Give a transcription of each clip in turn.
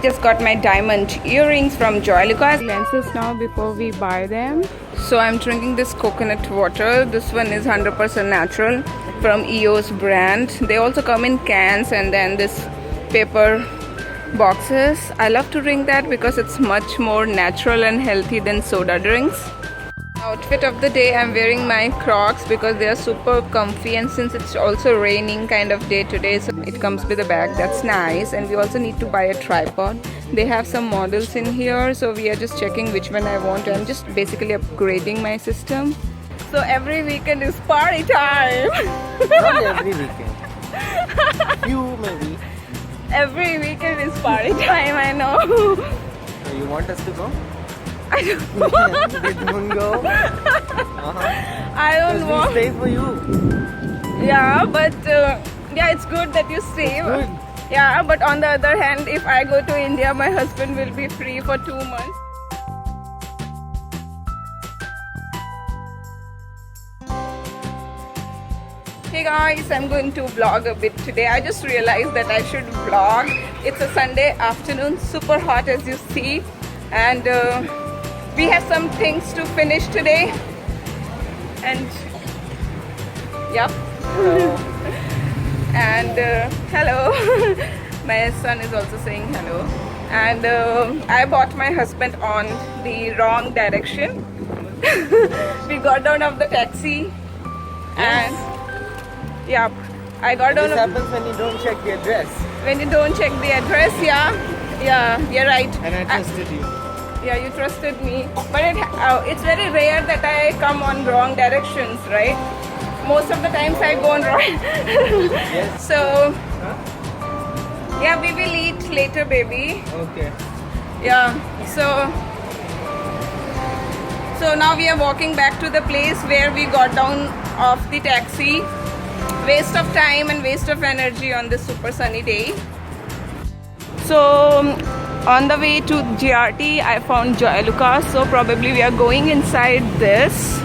Just got my diamond earrings from Joylucas. Lenses now before we buy them. So I'm drinking this coconut water. This one is 100% natural from EOS brand. They also come in cans and then this paper boxes. I love to drink that because it's much more natural and healthy than soda drinks. Outfit of the day, I'm wearing my Crocs because they are super comfy, and since it's also raining kind of day today, so it comes with a bag. That's nice. And we also need to buy a tripod. They have some models in here, so we are just checking which one I want. I'm just basically upgrading my system. So every weekend is party time. Not every weekend. Few maybe. Every weekend is party time, I know. So you want us to go? I don't They don't go. I don't We want. stay for you. Yeah, but yeah, it's good that you save. Good. Yeah, but on the other hand, if I go to India, my husband will be free for 2 months. Hey guys, I'm going to vlog a bit today. I just realized that I should vlog. It's a Sunday afternoon, super hot as you see, and we have some things to finish today. And yep. And hello. My son is also saying hello. And I bought my husband on the wrong direction. We got down of the taxi, and yep, I got down. This happens when you don't check the address. When you don't check the address, yeah, you're right. And I trusted you. Yeah, you trusted me, but it's very rare that I come on wrong directions, right? Most of the times I go on wrong. Yes. So yeah, we will eat later, baby. Okay. Yeah. So now we are walking back to the place where we got down off the taxi. Waste of time and waste of energy on this super sunny day. So on the way to GRT, I found Joylucas, so probably we are going inside this.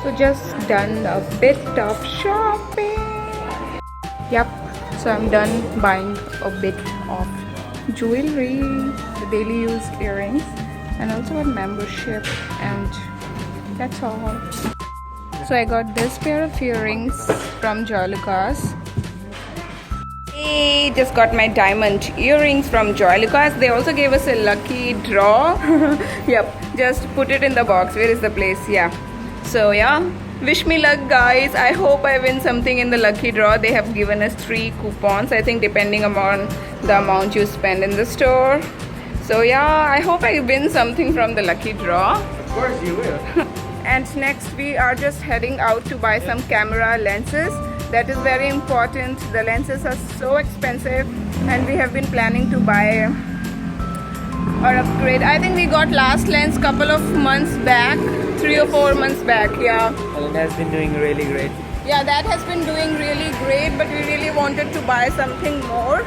So just done a bit of shopping. Yep, so I'm done buying a bit of jewelry, the daily use earrings, and also a membership, and that's all. So I got this pair of earrings from Joylucas. Hey, just got my diamond earrings from Joylucas. They also gave us a lucky draw. Yep, just put it in the box. Where is the place? Yeah. So yeah, wish me luck, guys. I hope I win something in the lucky draw. They have given us 3 coupons, I think, depending upon the amount you spend in the store. So yeah, I hope I win something from the lucky draw. Of course you will. And next we are just heading out to buy some camera lenses. That is very important. The lenses are so expensive, and we have been planning to buy or upgrade. I think we got last lens couple of months back, 3 or 4 months back. Yeah, And it has been doing really great. yeah, that has been doing really great, but we really wanted to buy something more.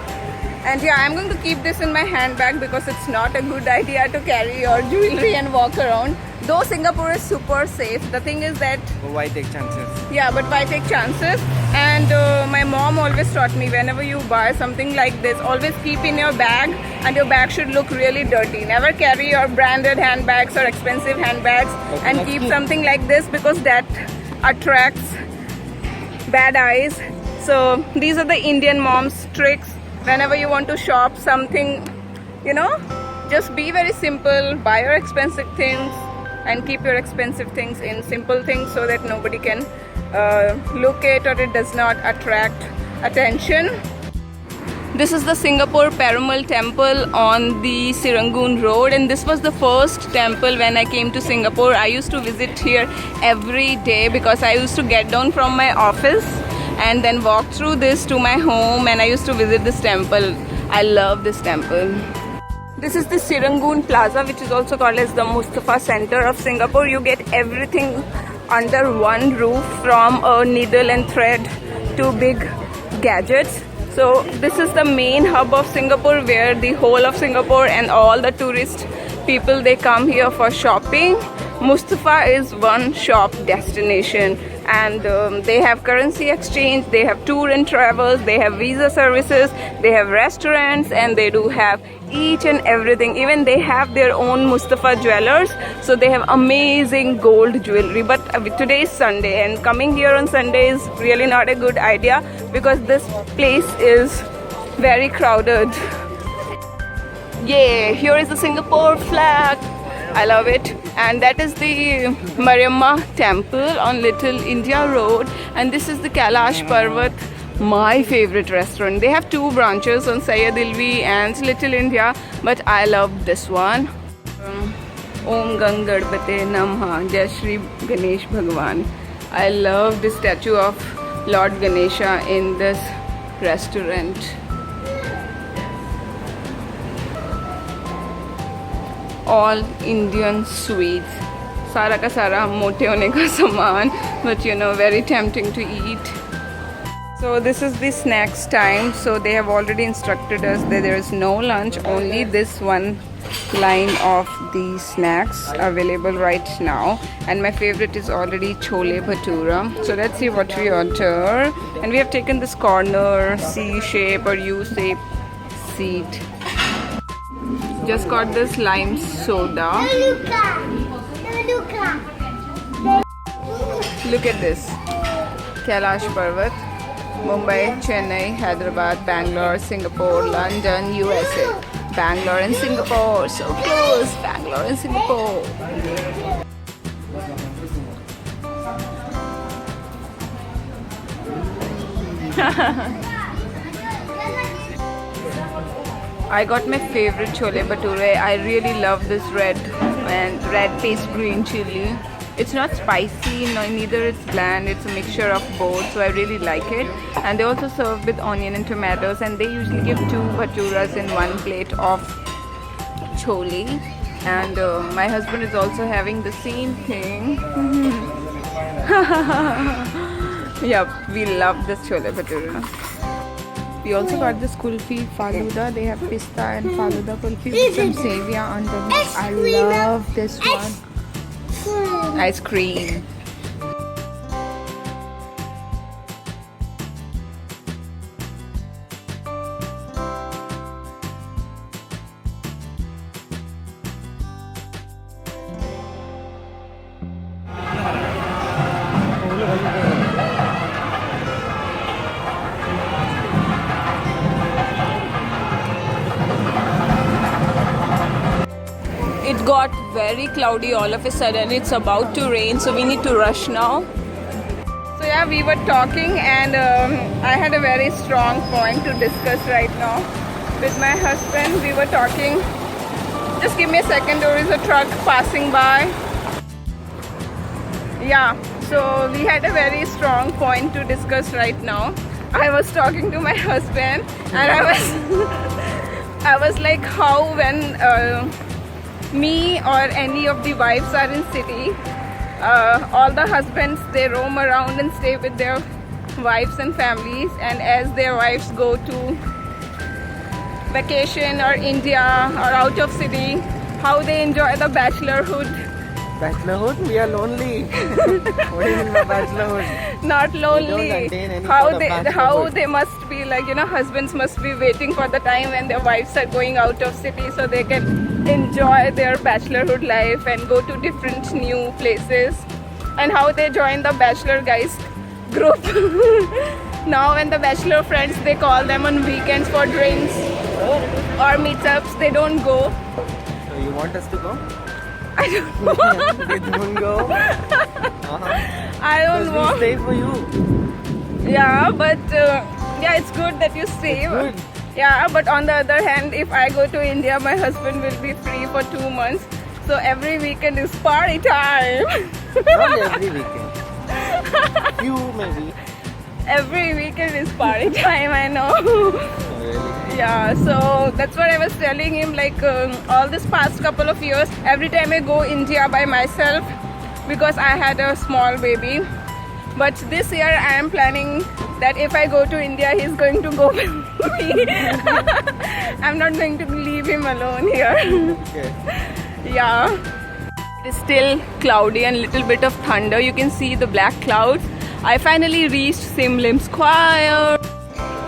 And yeah, I'm going to keep this in my handbag because it's not a good idea to carry your jewelry and walk around. Though Singapore is super safe, the thing is that, But why take chances? yeah, but why take chances? And my mom always taught me, whenever you buy something like this, always keep in your bag, and your bag should look really dirty. Never carry your branded handbags or expensive handbags, Okay, and that's keep good. something like this because that attracts bad eyes. So these are the Indian mom's tricks. Whenever you want to shop something, you know, just be very simple, buy your expensive things, and keep your expensive things in simple things so that nobody can look it, or it does not attract attention. This is the Singapore Perumal Temple on the Serangoon Road, and this was the first temple when I came to Singapore. I used to visit here every day because I used to get down from my office and then walk through this to my home, and I used to visit this temple. I love this temple. This is the Serangoon Plaza, which is also called as the Mustafa Center of Singapore. You get everything under one roof, from a needle and thread to big gadgets. So this is the main hub of Singapore, where the whole of Singapore and all the tourist people, they come here for shopping. Mustafa is one shop destination, and they have currency exchange, they have tour and travels, they have visa services, they have restaurants, and they do have each and everything. Even they have their own Mustafa jewelers, so they have amazing gold jewelry. But today is Sunday, and coming here on Sunday is really not a good idea because this place is very crowded. Yeah, here is the Singapore flag. I love it. And that is the Mariamma temple on Little India Road. And this is the Kailash Parvat, my favorite restaurant. They have two branches on Syed Ilvi and Little India, but I love this one. Om Gangadpate Namah, Jai Shri Ganesh Bhagwan. I love the statue of Lord Ganesha in this restaurant. All Indian sweets. सारा का सारा मोटे होने का सामान, but you know, very tempting to eat. So this is the snacks time. So they have already instructed us that there is no lunch, only this one line of the snacks available right now. And my favorite is already chole bhatura. So let's see what we order. And we have taken this corner C shape or U shape seat. Just got this lime soda. Look at this. Kailash Parvat, Mumbai, Chennai, Hyderabad, Bangalore, Singapore, London, USA. Bangalore and Singapore, so close. Bangalore and Singapore. I got my favorite chole bhature. I really love this red paste green chili. It's not spicy, no, neither it's bland. It's a mixture of both, so I really like it. And they also serve with onion and tomatoes, and they usually give 2 bhaturas in one plate of chole. And my husband is also having the same thing. Yep, we love this chole bhatura. We also got this kulfi faluda. They have pista and faluda kulfi with some sevia underneath. I love this one. Ice cream. It got very cloudy all of a sudden. It's about to rain, so we need to rush now. So yeah, we were talking, and I had a very strong point to discuss right now with my husband. We were talking. Just give me a second, there is a truck passing by. Yeah, so we had a very strong point to discuss right now. I was talking to my husband, and I was like, how when me or any of the wives are in city, all the husbands, they roam around and stay with their wives and families, and as their wives go to vacation or India or out of city, how they enjoy the bachelorhood. Bachelorhood? We are lonely. What do you mean by bachelorhood? Not lonely. We don't attain any How sort of they bachelorhood. must be like, you know, husbands must be waiting for the time when their wives are going out of city so they can enjoy their bachelorhood life and go to different new places. And how they join the bachelor guys group. Now when the bachelor friends, they call them on weekends for drinks or meetups, they don't go. So you want us to go? I don't know. We don't go. I don't Because know. we stay for you. Yeah, but yeah, it's good that you stay. Good. Yeah, but on the other hand, if I go to India, my husband will be free for 2 months. So every weekend is party time. Not every weekend. Few maybe. Every weekend is party time, I know. Oh, really? Yeah, so that's what I was telling him, like all this past couple of years, every time I go India by myself, because I had a small baby. But this year I am planning that if I go to India, he's going to go with me. I'm not going to leave him alone here. Okay. Yeah. It's still cloudy and little bit of thunder. You can see the black clouds. I finally reached Sim Lim Square.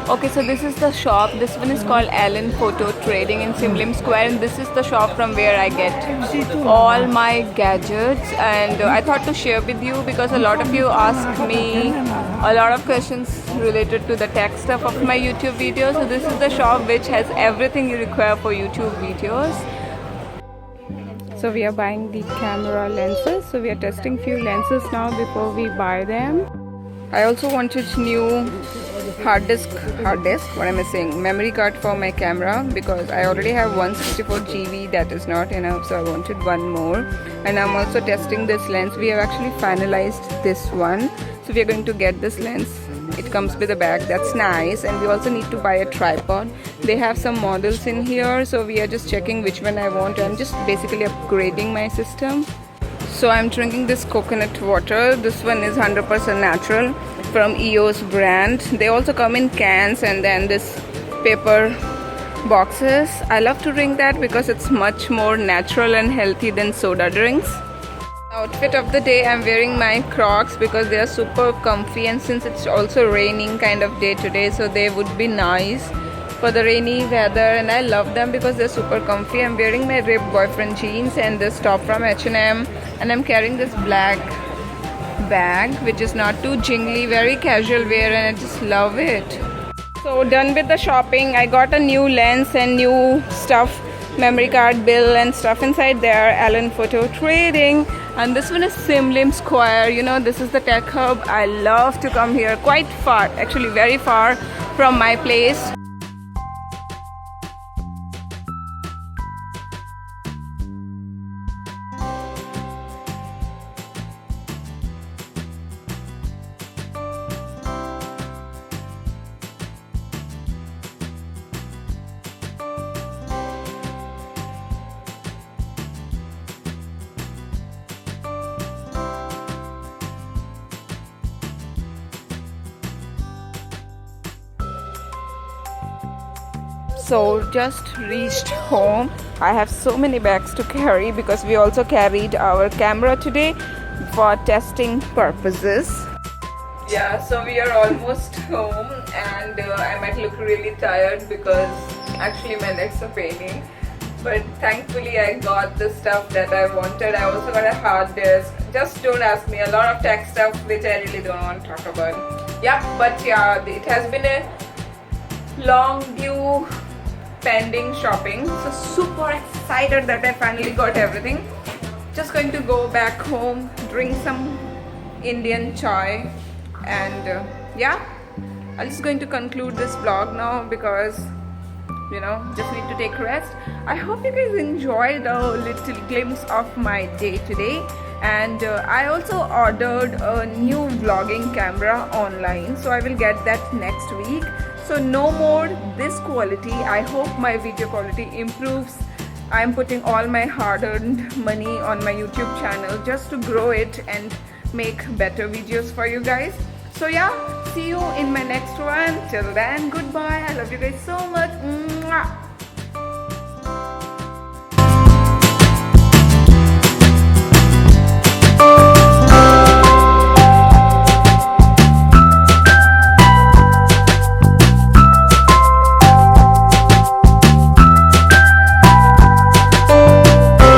Okay, so this is the shop. This one is called Allen Photo Trading in Sim Lim Square, and this is the shop from where I get all my gadgets. And I thought to share with you because a lot of you ask me a lot of questions related to the tech stuff of my YouTube videos. So this is the shop which has everything you require for YouTube videos. So we are buying the camera lenses. So we are testing few lenses now before we buy them. I also wanted new hard disk, what am I saying, memory card for my camera, because I already have 164 GB. That is not enough, so I wanted one more. And I'm also testing this lens. We have actually finalized this one, so we are going to get this lens. It comes with a bag, that's nice. And we also need to buy a tripod. They have some models in here, so we are just checking which one I want. I'm just basically upgrading my system. So I'm drinking this coconut water. This one is 100% natural from EOS brand. They also come in cans and then this paper boxes. I love to drink that because it's much more natural and healthy than soda drinks. Outfit of the day, I'm wearing my Crocs because they are super comfy, and since it's also raining kind of day today, so they would be nice for the rainy weather, and I love them because they're super comfy. I'm wearing my Rib Boyfriend jeans and this top from H&M, and I'm carrying this black bag which is not too jingly, very casual wear, and I just love it. So done with the shopping. I got a new lens and new stuff, memory card, bill and stuff inside there. Allen Photo Trading, and this one is Sim Lim Square. You know, this is the tech hub. I love to come here, quite far, actually very far from my place. So just reached home. I have so many bags to carry because we also carried our camera today for testing purposes. Yeah, so we are almost home, and I might look really tired because actually my legs are paining. But thankfully I got the stuff that I wanted. I also got a hard disk. Just don't ask me, a lot of tech stuff which I really don't want to talk about. Yeah, but yeah, it has been a long due pending shopping, so super excited that I finally got everything. Just going to go back home, drink some Indian chai, and yeah, I'm just going to conclude this vlog now because, you know, just need to take rest. I hope you guys enjoyed a little glimpse of my day today. And I also ordered a new vlogging camera online, so I will get that next week. So no more this quality. I hope my video quality improves. I'm putting all my hard-earned money on my YouTube channel just to grow it and make better videos for you guys. So yeah, see you in my next one. Till then, goodbye. I love you guys so much. Mwah.